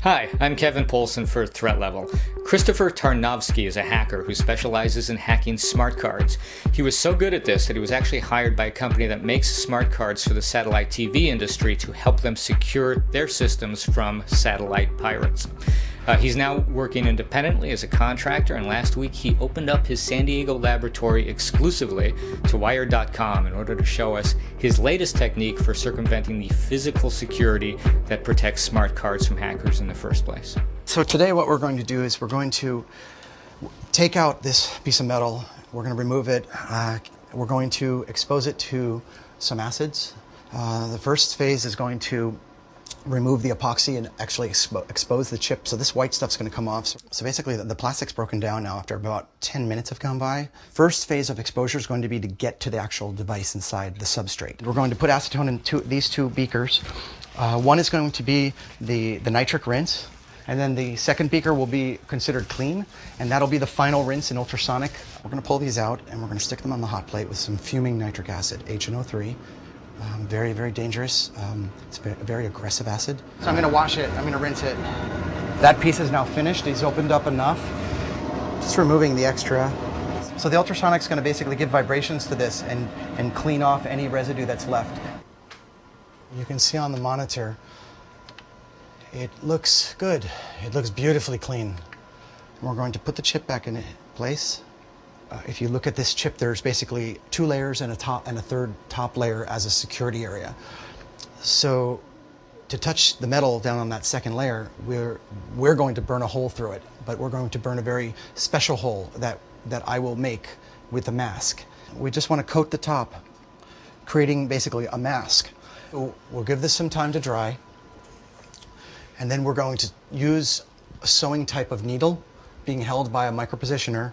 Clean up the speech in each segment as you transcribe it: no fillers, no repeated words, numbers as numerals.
Hi, I'm Kevin Polson for Threat Level. Christopher Tarnovsky is a hacker who specializes in hacking smart cards. He was so good at this that he was actually hired by a company that makes smart cards for the satellite TV industry to help them secure their systems from satellite pirates. He's now working independently as a contractor, and last week he opened up his San Diego laboratory exclusively to Wired.com in order to show us his latest technique for circumventing the physical security that protects smart cards from hackers in the first place. So today what we're going to do is we're going to take out this piece of metal, we're going to remove it, we're going to expose it to some acids. The first phase is going to remove the epoxy and actually expose the chip. So this white stuff's going to come off. So basically the plastic's broken down now after about 10 minutes have gone by. First phase of exposure is going to be to get to the actual device inside the substrate. We're going to put acetone in these two beakers. One is going to be the nitric rinse, and then the second beaker will be considered clean, and that'll be the final rinse in ultrasonic. We're going to pull these out and we're going to stick them on the hot plate with some fuming nitric acid, HNO3. Very, very dangerous. It's a very aggressive acid. So I'm going to wash it, I'm going to rinse it. That piece is now finished. He's opened up enough. Just removing the extra. So the ultrasonic's going to basically give vibrations to this and clean off any residue that's left. You can see on the monitor, it looks good. It looks beautifully clean. We're going to put the chip back in place. If you look at this chip, there's basically two layers and a third top layer as a security area. So to touch the metal down on that second layer, we're going to burn a hole through it, but we're going to burn a very special hole that I will make with a mask. We just want to coat the top, creating basically a mask. We'll give this some time to dry, and then we're going to use a sewing type of needle being held by a micropositioner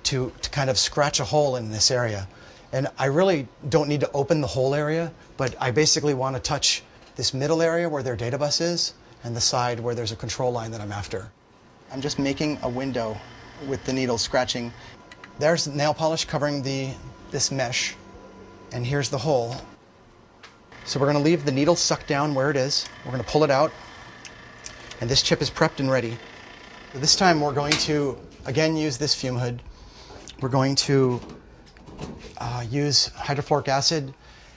to kind of scratch a hole in this area. And I really don't need to open the whole area, but I basically want to touch this middle area where their data bus is and the side where there's a control line that I'm after. I'm just making a window with the needle scratching. There's nail polish covering this mesh, and here's the hole. So we're going to leave the needle sucked down where it is. We're going to pull it out, and this chip is prepped and ready. So this time we're going to again use this fume hood. We're going to use hydrofluoric acid,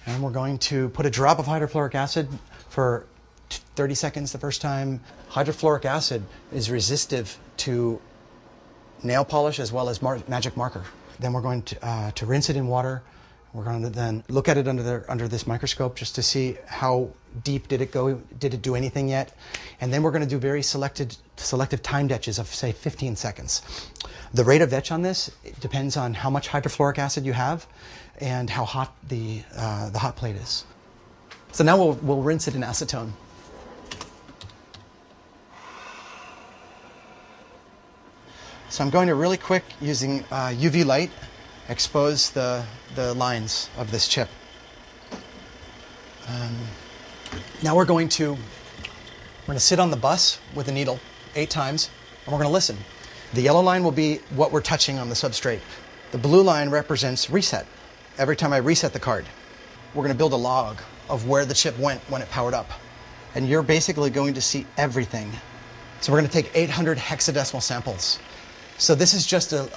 and we're going to put a drop of hydrofluoric acid for 30 seconds the first time. Hydrofluoric acid is resistive to nail polish as well as magic marker. Then we're going to rinse it in water. We're going to then look at it under this microscope just to see how deep did it go, did it do anything yet? And then we're going to do very selective timed etches of, say, 15 seconds. The rate of etch on this depends on how much hydrofluoric acid you have and how hot the hot plate is. So now we'll rinse it in acetone. So I'm going to really quick, using UV light, expose the lines of this chip. Now we're going to sit on the bus with a needle 8 times, and we're going to listen. The yellow line will be what we're touching on the substrate. The blue line represents reset. Every time I reset the card, we're going to build a log of where the chip went when it powered up. And you're basically going to see everything. So we're going to take 800 hexadecimal samples. So this is just a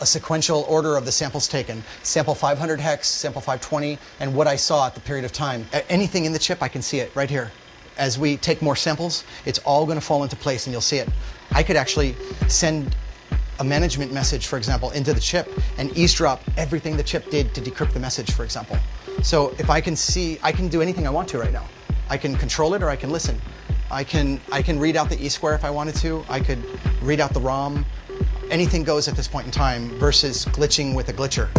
sequential order of the samples taken. Sample 500 hex, sample 520, and what I saw at the period of time. Anything in the chip, I can see it right here. As we take more samples, it's all going to fall into place and you'll see it. I could actually send a management message, for example, into the chip and eavesdrop everything the chip did to decrypt the message, for example. So if I can see, I can do anything I want to right now. I can control it or I can listen. I can read out the E-square if I wanted to. I could read out the ROM. Anything goes at this point in time versus glitching with a glitcher.